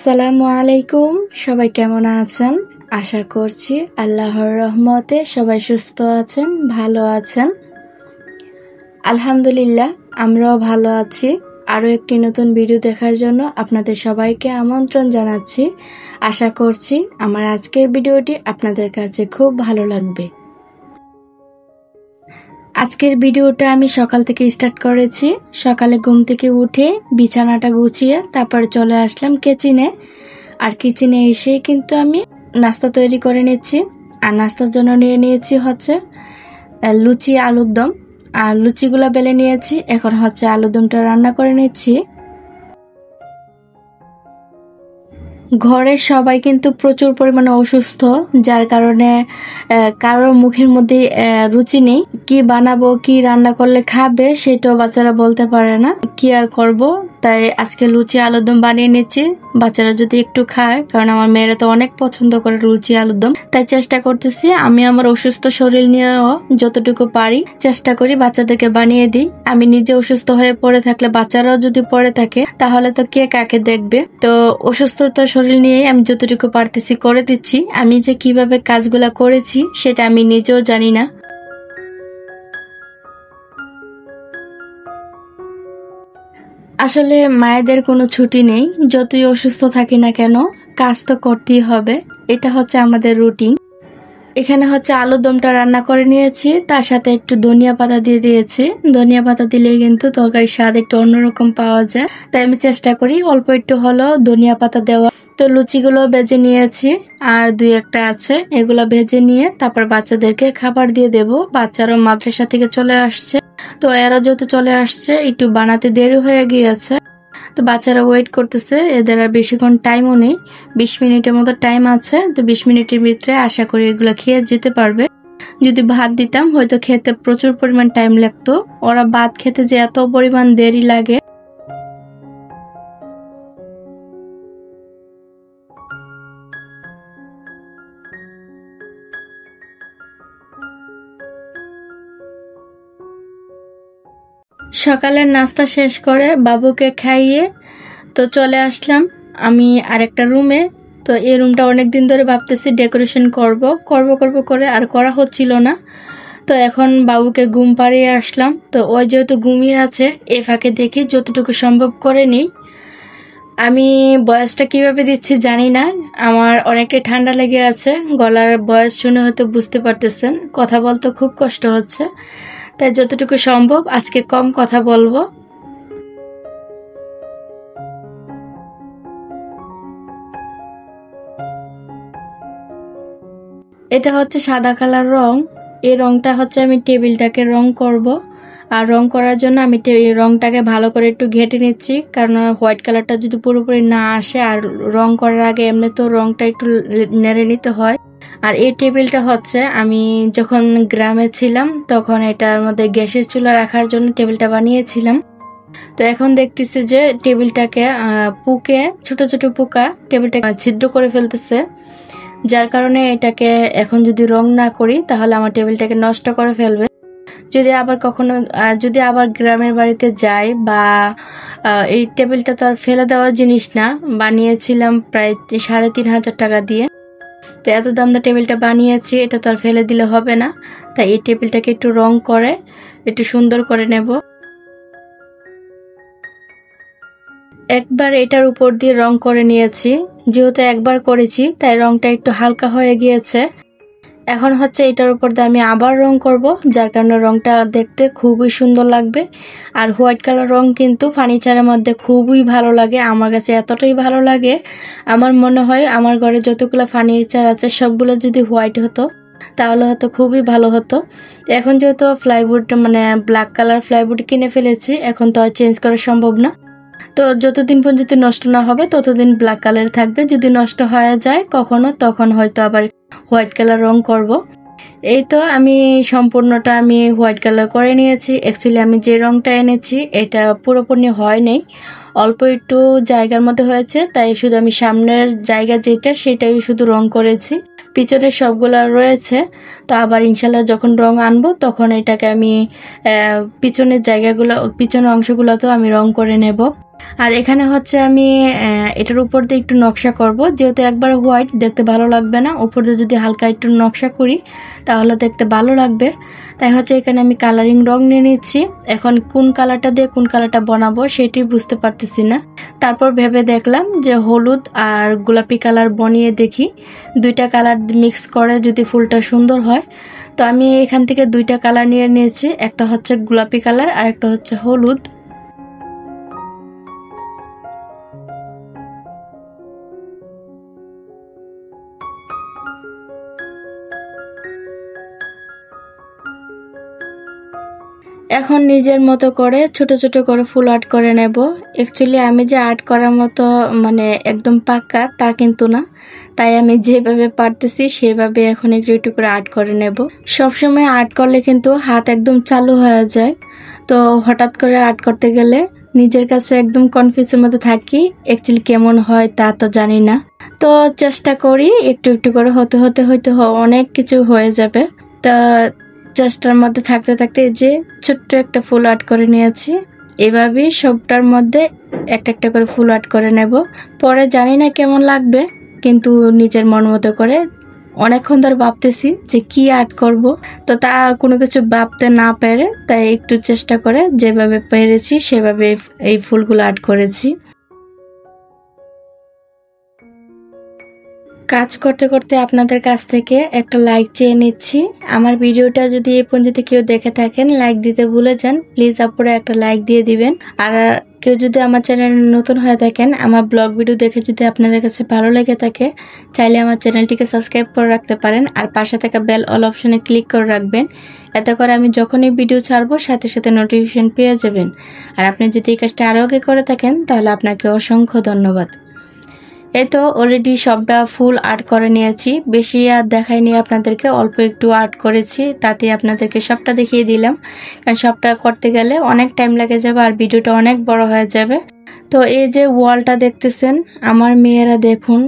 আসসালামু আলাইকুম। সবাই কেমন আছেন? আশা করছি আল্লাহর রহমতে সবাই সুস্থ আছেন, ভালো আছেন। আলহামদুলিল্লাহ, আমরাও ভালো আছি। আরও একটি নতুন ভিডিও দেখার জন্য আপনাদের সবাইকে আমন্ত্রণ জানাচ্ছি। আশা করছি আমার আজকের ভিডিওটি আপনাদের কাছে খুব ভালো লাগবে। আজকের ভিডিওটা আমি সকাল থেকে স্টার্ট করেছি। সকালে ঘুম থেকে উঠে বিছানাটা গুছিয়ে তারপর চলে আসলাম কিচেনে। আর কিচেনে এসেই কিন্তু আমি নাস্তা তৈরি করে নিচ্ছি। আর নাস্তার জন্য নিয়ে নিয়েছি হচ্ছে লুচি আলুর দম। আর লুচিগুলো বেলে নিয়েছি, এখন হচ্ছে আলুর দমটা রান্না করে নিচ্ছি। ঘরের সবাই কিন্তু প্রচুর পরিমাণে অসুস্থ, যার কারণে কারোর মুখের মধ্যে রুচি নেই। কি বানাবো, কি রান্না করলে খাবে সেটাও বাচ্চারা বলতে পারে না। কি আর করব, তাই আজকে লুচি আলুর দম বানিয়ে নিচ্ছি। বাচ্চারা যদি একটু খায়, কারণ আমার মেয়েরা তো অনেক পছন্দ করে লুচি আলুর দম, তাই চেষ্টা করতেছি আমি আমার অসুস্থ শরীর নিয়েও যতটুকু পারি চেষ্টা করি বাচ্চাদেরকে বানিয়ে দিই। আমি নিজে অসুস্থ হয়ে পড়ে থাকলে বাচ্চারাও যদি পড়ে থাকে তাহলে তো কে কাকে দেখবে। তো অসুস্থতার শরীর নিয়ে আমি যতটুকু পারতেছি করে দিচ্ছি। আমি যে কিভাবে কাজগুলা করেছি সেটা আমি নিজেও জানি না। আসলে মায়েদের কোনো ছুটি নেই, যতই অসুস্থ থাকি না কেন কাজ তো করতেই হবে। এটা হচ্ছে আমাদের রুটিন। এখানে হচ্ছে আলুর দমটা রান্না করে নিয়েছি, তার সাথে একটু ধনিয়া পাতা দিয়ে দিয়েছি। ধনিয়া পাতা দিলেই কিন্তু তরকারির স্বাদ একটু অন্যরকম পাওয়া যায়, তাই আমি চেষ্টা করি অল্প একটু হলো ধনিয়া পাতা দেওয়া। তো লুচিগুলো ভেজে নিয়েছি, আর দুই একটা আছে, এগুলো ভেজে নিয়ে তারপর বাচ্চাদেরকে খাবার দিয়ে দেব। বাচ্চারাও মাদ্রাসা থেকে চলে আসছে, তো এরা যত চলে আসছে একটু বানাতে দেরি হয়ে গিয়েছে। তো বাচ্চারা ওয়েট করতেছে, এদের আর বেশিক্ষণ টাইমও নেই, 20 মিনিটের মতো টাইম আছে। তো 20 মিনিটের ভিতরে আশা করি এগুলো খেয়ে যেতে পারবে। যদি ভাত দিতাম হয়তো খেতে প্রচুর পরিমাণ টাইম লাগতো। ওরা ভাত খেতে যে এত পরিমাণ দেরি লাগে। সকালের নাস্তা শেষ করে বাবুকে খাইয়ে তো চলে আসলাম আমি আরেকটা রুমে। তো এই রুমটা অনেকদিন ধরে ভাবতেছি ডেকোরেশন করব করে আর করা হচ্ছিল না। তো এখন বাবুকে ঘুম পাড়িয়ে আসলাম। তো ওই যেহেতু ঘুমিয়ে আছে, এ ফাঁকে দেখি যতটুকু সম্ভব করে নিই। আমি বয়সটা কিভাবে দিচ্ছি জানি না, আমার অনেকটাই ঠান্ডা লেগে আছে। গলার বয়স শুনে হয়তো বুঝতে পারতেছেন, কথা বলতে খুব কষ্ট হচ্ছে, তাই যতটুকু সম্ভব আজকে কম কথা বলবো। এটা হচ্ছে সাদা কালার রং। এই রংটা হচ্ছে আমি টেবিলটাকে রং করব। আর রং করার জন্য আমি রংটাকে ভালো করে একটু ঘেটে নিচ্ছি, কারণ হোয়াইট কালারটা যদি পুরোপুরি না আসে, আর রং করার আগে এমনি তো রংটা একটু নেড়ে নিতে হয়। আর এই টেবিলটা হচ্ছে আমি যখন গ্রামে ছিলাম তখন এটার মধ্যে গ্যাসের চুলা রাখার জন্য টেবিলটা বানিয়েছিলাম। তো এখন দেখতেছি যে টেবিলটাকে পুকে ছোট ছোট পোকা টেবিলটা ছিদ্র করে ফেলতেছে, যার কারণে এটাকে এখন যদি রং না করি তাহলে আমার টেবিলটাকে নষ্ট করে ফেলবে। যদি আবার গ্রামের বাড়িতে যাই বা এই টেবিলটা তো আর ফেলে দেওয়ার জিনিস না, বানিয়েছিলাম প্রায় 3,500 টাকা দিয়ে। তো এত দাম দিয়ে টেবিলটা বানিয়েছি, এটা তো আর ফেলে দিলে হবে না, তাই এই টেবিলটাকে একটু রং করে একটু সুন্দর করে নেব। একবার এটার উপর দিয়ে রং করে নিয়েছি, যেহেতু একবার করেছি তাই রংটা একটু হালকা হয়ে গিয়েছে। এখন হচ্ছে এটার উপর দিয়ে আমি আবার রং করব, যার কারণে রংটা দেখতে খুবই সুন্দর লাগবে। আর হোয়াইট কালার রং কিন্তু ফার্নিচারের মধ্যে খুবই ভালো লাগে, আমার কাছে এতটাই ভালো লাগে। আমার মনে হয় আমার ঘরে যতগুলো ফার্নিচার আছে সবগুলো যদি হোয়াইট হতো তাহলে হয়তো খুবই ভালো হতো। এখন যেহেতু প্লাইউড ব্ল্যাক কালার প্লাইউড কিনে ফেলেছি, এখন তো আর চেঞ্জ করা সম্ভব না। তো যতদিন পর্যন্ত নষ্ট না হবে ততদিন ব্ল্যাক কালার থাকবে, যদি নষ্ট হয়ে যায় কখনো তখন হয়তো আবার হোয়াইট কালার রং করব। এই তো আমি সম্পূর্ণটা আমি হোয়াইট কালার করে নিয়েছি। অ্যাকচুয়ালি আমি যে রংটা এনেছি এটা পুরোপুরি হয় নাই, অল্প একটু জায়গার মধ্যে হয়েছে, তাই শুধু আমি সামনের জায়গা যেটা সেটাই শুধু রং করেছি, পিছনে সবগুলা রয়েছে। তো আবার ইনশাল্লাহ যখন রং আনবো তখন এটাকে আমি পিছনের অংশগুলোতেও আমি রং করে নেব। আর এখানে হচ্ছে আমি এটার উপর দিয়ে একটু নকশা করব, যেহেতু একবার হোয়াইট দেখতে ভালো লাগবে না, উপর দিয়ে যদি হালকা একটু নকশা করি তাহলে দেখতে ভালো লাগবে। তাই হচ্ছে এখানে আমি কালারিং রং নিয়ে নিচ্ছি। এখন কোন কালারটা দিয়ে কোন কালারটা বানাবো সেটি বুঝতে পারতেছি না। তারপর ভেবে দেখলাম যে হলুদ আর গোলাপি কালার বানিয়ে দেখি, দুইটা কালার মিক্স করে যদি ফুলটা সুন্দর হয়। তো আমি এখান থেকে দুইটা কালার নিয়ে নিয়েছি, একটা হচ্ছে গোলাপি কালার আর একটা হচ্ছে হলুদ। এখন নিজের মতো করে ছোট ছোট করে ফুল আর্ট করে নেব। অ্যাকচুয়ালি আমি যে আর্ট করার মতো মানে একদম পাক্কা তা কিন্তু না, তাই আমি যেভাবে পারতেছি সেভাবে এখন একটু একটু করে আর্ট করে নেব। সবসময় আর্ট করলে কিন্তু হাত একদম চালু হয়ে যায়, তো হঠাৎ করে আর্ট করতে গেলে নিজের কাছে একদম কনফিউজের মধ্যে থাকি, অ্যাকচুয়ালি কেমন হয় তা তো জানি না। তো চেষ্টা করি একটু একটু করে, হতে হতে হয়তো অনেক কিছু হয়ে যাবে। তা চেষ্টার মধ্যে থাকতে থাকতে যে ছোট্ট একটা ফুল আর্ট করে নিয়েছি। এভাবেই সবটার মধ্যে একটা একটা করে ফুল আর্ট করে নেব। পরে জানি না কেমন লাগবে, কিন্তু নিজের মন মতো করে অনেকক্ষণ ধরে ভাবতেছি যে কি আর্ট করব, তো তা কোনো কিছু ভাবতে না পেরে তাই একটু চেষ্টা করে যেভাবে পেরেছি সেভাবে এই ফুলগুলো আর্ট করেছি। কাজ করতে করতে আপনাদের কাছ থেকে একটা লাইক চেয়ে নিচ্ছি। আমার ভিডিওটা যদি এই পর্যন্ত কেউ দেখে থাকেন, লাইক দিতে ভুলে যান, প্লিজ আপুরা একটা লাইক দিয়ে দিবেন। আর কেউ যদি আমার চ্যানেলে নতুন হয়ে থাকেন, আমার ব্লগ ভিডিও দেখে যদি আপনাদের কাছে ভালো লেগে থাকে, চাইলে আমার চ্যানেলটিকে সাবস্ক্রাইব করে রাখতে পারেন আর পাশে থাকা বেল অল অপশনে ক্লিক করে রাখবেন। এতে করে আমি যখনই ভিডিও ছাড়বো সাথে সাথে নোটিফিকেশন পেয়ে যাবেন। আর আপনি যদি এই কাজটা আরও আগে করে থাকেন তাহলে আপনাকে অসংখ্য ধন্যবাদ। এই তো অলরেডি সবটা ফুল আর্ট করে নিয়েছি, বেশি আর দেখাইনি আপনাদেরকে, অল্প একটু আর্ট করেছি, তাতে আপনাদেরকে সবটা দেখিয়ে দিলাম। কারণ সবটা করতে গেলে অনেক টাইম লেগে যাবে আর ভিডিওটা অনেক বড় হয়ে যাবে। তো এই যে ওয়ালটা দেখতেছেন, আমার মেয়েরা দেখুন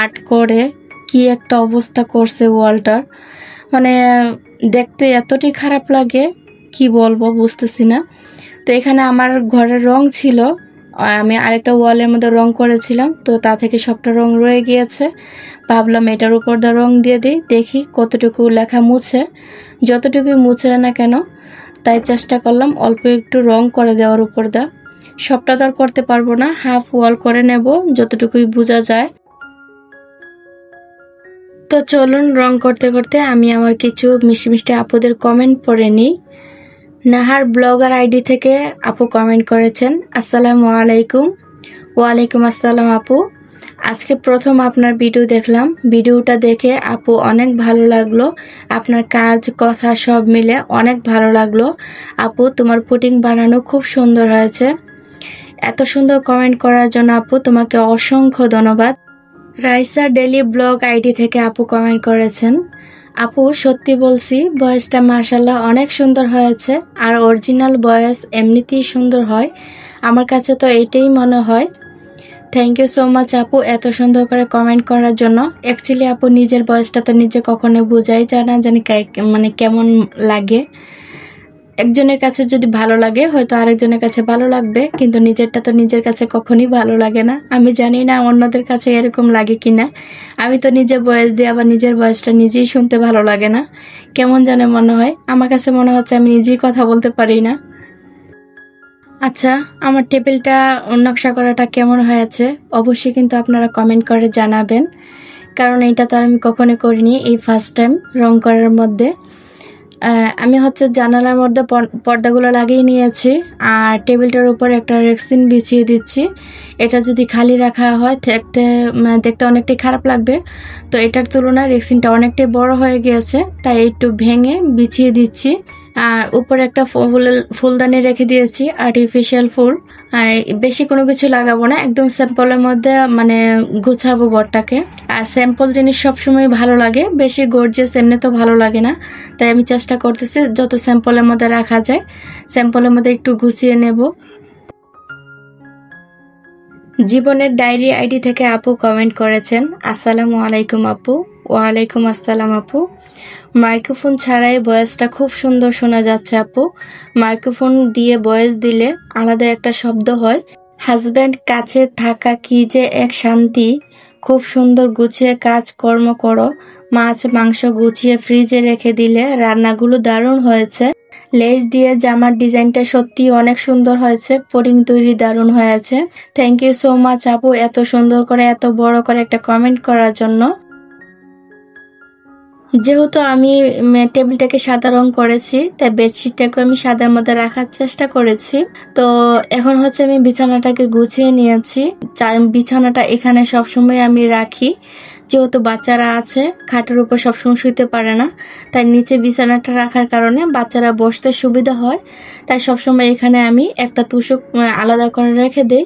আর্ট করে কি একটা অবস্থা করছে ওয়ালটার, মানে দেখতে এতটাই খারাপ লাগে কি বলবো বুঝতেছি না। তো এখানে আমার ঘরের রং ছিল, আমি আরেকটা ওয়ালের মধ্যে রং করেছিলাম, তো তা থেকে সবটা রং রয়ে গিয়েছে। ভাবলাম এটার উপর দিয়ে রং দিয়ে দিই, দেখি কতটুকু লেখা মুছে। যতটুকুই মুছে না কেন, তাই চেষ্টা করলাম অল্প একটু রং করে দেওয়ার উপর দা। সবটা তো আর করতে পারবো না, হাফ ওয়াল করে নেব যতটুকুই বোঝা যায়। তো চলুন রং করতে করতে আমি আমার কিছু মিষ্টি মিষ্টি আপুদের কমেন্ট পড়ে নিই। নাহার ব্লগার আইডি থেকে আপু কমেন্ট করেছেন, আসসালামু আলাইকুম। ওয়ালাইকুম আসসালাম আপু, আজকে প্রথম আপনার ভিডিও দেখলাম, ভিডিওটা দেখে আপু অনেক ভালো লাগলো, আপনার কাজ কথা সব মিলে অনেক ভালো লাগলো। আপু তোমার পুডিং বানানো খুব সুন্দর হয়েছে। এত সুন্দর কমেন্ট করার জন্য আপু তোমাকে অসংখ্য ধন্যবাদ। রাইসা ডেলি ব্লগ আইডি থেকে আপু কমেন্ট করেছেন, আপু সত্যি বলছি ভয়েসটা মাশাল্লাহ অনেক সুন্দর হয়েছে, আর অরিজিনাল ভয়েস এমনিতেই সুন্দর হয়, আমার কাছে তো এটাই মনে হয়। থ্যাংক ইউ সো মাচ আপু এত সুন্দর করে কমেন্ট করার জন্য। অ্যাকচুয়ালি আপু নিজের ভয়েসটা তো নিজে কখনো বোঝাই যায় না, জানি মানে কেমন লাগে। একজনের কাছে যদি ভালো লাগে হয়তো আরেকজনের কাছে ভালো লাগবে, কিন্তু নিজেরটা তো নিজের কাছে কখনই ভালো লাগে না। আমি জানি না অন্যদের কাছে এরকম লাগে কিনা, আমি তো নিজের ভয়েস দিয়ে আবার নিজের ভয়েসটা নিজেই শুনতে ভালো লাগে না, কেমন জানে মনে হয়। আমার কাছে মনে হচ্ছে আমি নিজেই কথা বলতে পারি না। আচ্ছা, আমার টেবিলটা নকশা করাটা কেমন হয়েছে অবশ্যই কিন্তু আপনারা কমেন্ট করে জানাবেন, কারণ এটা তো আমি কখনো করিনি, এই ফার্স্ট টাইম রং করার মধ্যে। আমি হচ্ছে জানালার মধ্যে পর্দাগুলো লাগিয়ে নিয়েছি আর টেবিলটার উপর একটা রেক্সিন বিছিয়ে দিচ্ছি। এটা যদি খালি রাখা হয় দেখতে অনেকটাই খারাপ লাগবে, তো এটার তুলনায় রেক্সিনটা অনেকটাই বড় হয়ে গিয়েছে, তাই একটু ভেঙে বিছিয়ে দিচ্ছি। আর উপরে একটা ফুলদানি রেখে দিয়েছি, আর্টিফিশিয়াল ফুল। বেশি কোনো কিছু লাগাবো না, একদম স্যাম্পলের মধ্যে মানে গুছাবো ঘরটাকে। আর স্যাম্পল জিনিস সবসময় ভালো লাগে, বেশি গর্জিয়াস এমনি তো ভালো লাগে না, তাই আমি চেষ্টা করতেছি যত স্যাম্পলের মধ্যে রাখা যায় স্যাম্পলের মধ্যে একটু গুছিয়ে নেব। জীবনের ডায়েরি আইডি থেকে আপু কমেন্ট করেছেন, আসসালামু আলাইকুম আপু। ওয়ালাইকুম আসসালাম আপু, মাইক্রোফোন ছাড়াই ভয়েসটা খুব সুন্দর শোনা যাচ্ছে আপু। মাইক্রোফোন দিয়ে ভয়েস দিলে আলাদা একটা শব্দ হয়, হাজব্যান্ড কাছে থাকা কি যে এক শান্তি। খুব সুন্দর গুছিয়ে কাজ কর্ম করো। মাছ মাংস গুছিয়ে ফ্রিজে রেখে দিলে রান্নাগুলো দারুণ হয়েছে। লেস দিয়ে জামার ডিজাইনটা সত্যি অনেক সুন্দর হয়েছে। পুডিং তৈরি দারুণ হয়েছে। থ্যাংক ইউ সো মাচ আপু, এত সুন্দর করে এত বড় করে একটা কমেন্ট করার জন্য। যেহেতু আমি টেবিলটাকে সাদা রং করেছি, তাই বেডশিটটাকে আমি সাদার মধ্যে রাখার চেষ্টা করেছি। তো এখন হচ্ছে আমি বিছানাটাকে গুছিয়ে নিয়েছি। বিছানাটা এখানে সবসময় আমি রাখি, যেহেতু বাচ্চারা আছে, খাটের উপর সবসময় শুইতে পারে না, তাই নিচে বিছানাটা রাখার কারণে বাচ্চারা বসতে সুবিধা হয়। তাই সবসময় এখানে আমি একটা তুষক আলাদা করে রেখে দেই,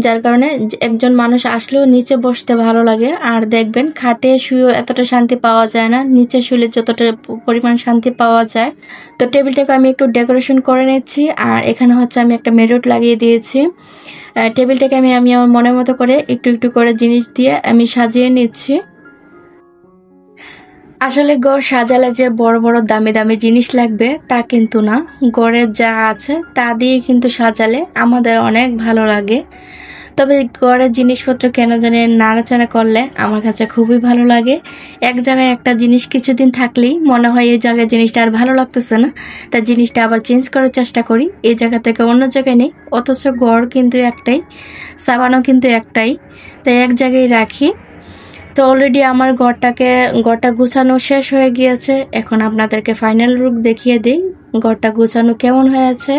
যার কারণে একজন মানুষ আসলেও নিচে বসতে ভালো লাগে। আর দেখবেন খাটে শুয়েও এতটা শান্তি পাওয়া যায় না, নিচে শুলে যতটা পরিমাণ শান্তি পাওয়া যায়। তো টেবিলটাকে আমি একটু ডেকোরেশন করে নিচ্ছি। আর এখানে হচ্ছে আমি একটা মেরুট লাগিয়ে দিয়েছি। টেবিলটাকে আমি আমার মনের মতো করে একটু একটু করে জিনিস দিয়ে আমি সাজিয়ে নিচ্ছি। আসলে ঘর সাজালে যে বড় বড় দামি দামি জিনিস লাগবে তা কিন্তু না, ঘরে যা আছে তা দিয়ে কিন্তু সাজালে আমাদের অনেক ভালো লাগে। তবে ঘরের জিনিসপত্র কেন জানি নাড়াচাড়া করলে আমার কাছে খুবই ভালো লাগে। এক জায়গায় একটা জিনিস কিছুদিন থাকলেই মনে হয় এই জায়গায় জিনিসটা আর ভালো লাগতেছে না, তাই জিনিসটা আবার চেঞ্জ করার চেষ্টা করি, এই জায়গা থেকে অন্য জায়গায় নেই। অথচ ঘর কিন্তু একটাই, সাবানও কিন্তু একটাই, তাই এক জায়গায় রাখি। তো অলরেডি আমার ঘরটা গুছানো শেষ হয়ে গিয়েছে। এখন আপনাদেরকে ফাইনাল লুক দেখিয়ে দিই ঘরটা গুছানো কেমন হয়েছে।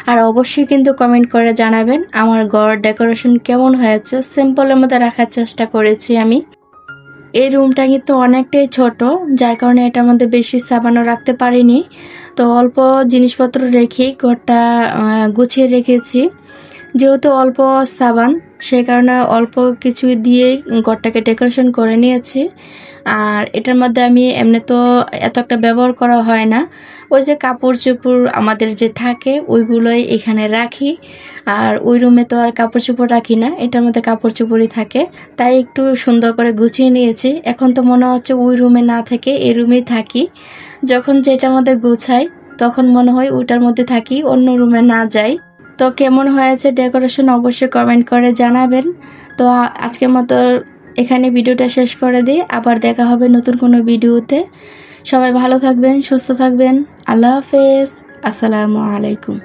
আর অবশ্যই কিন্তু কমেন্ট করে জানাবেন আমার ঘর ডেকোরেশন কেমন হয়েছে। সিম্পলের মধ্যে রাখার চেষ্টা করেছি আমি। এই রুমটা কিন্তু অনেকটাই ছোট, যার কারণে এটার মধ্যে বেশি সাবানও রাখতে পারিনি। তো অল্প জিনিসপত্র রেখে ঘরটা গুছিয়ে রেখেছি। যেহেতু অল্প সাবান, সেই কারণে অল্প কিছু দিয়ে ঘরটাকে ডেকোরেশন করে নিয়েছি। আর এটার মধ্যে আমি এমনি তো এত একটা ব্যবহার করা হয় না, ওই যে কাপড় চোপড় আমাদের যে থাকে ওইগুলোই এখানে রাখি। আর ওই রুমে তো আর কাপড় চোপড় রাখি না, এটার মধ্যে কাপড় চোপড়ই থাকে, তাই একটু সুন্দর করে গুছিয়ে নিয়েছি। এখন তো মনে হচ্ছে ওই রুমে না থেকে এই রুমেই থাকি। যখন যেটার মধ্যে গুছাই তখন মনে হয় ওইটার মধ্যে থাকি, অন্য রুমে না যাই। তো কেমন হয়েছে ডেকোরেশন অবশ্যই কমেন্ট করে জানাবেন। তো আজকের মতো এখানে ভিডিওটা শেষ করে দিই, আবার দেখা হবে নতুন কোনো ভিডিওতে। সবাই ভালো থাকবেন, সুস্থ থাকবেন। আল্লাহ হাফেজ, আসসালামু আলাইকুম।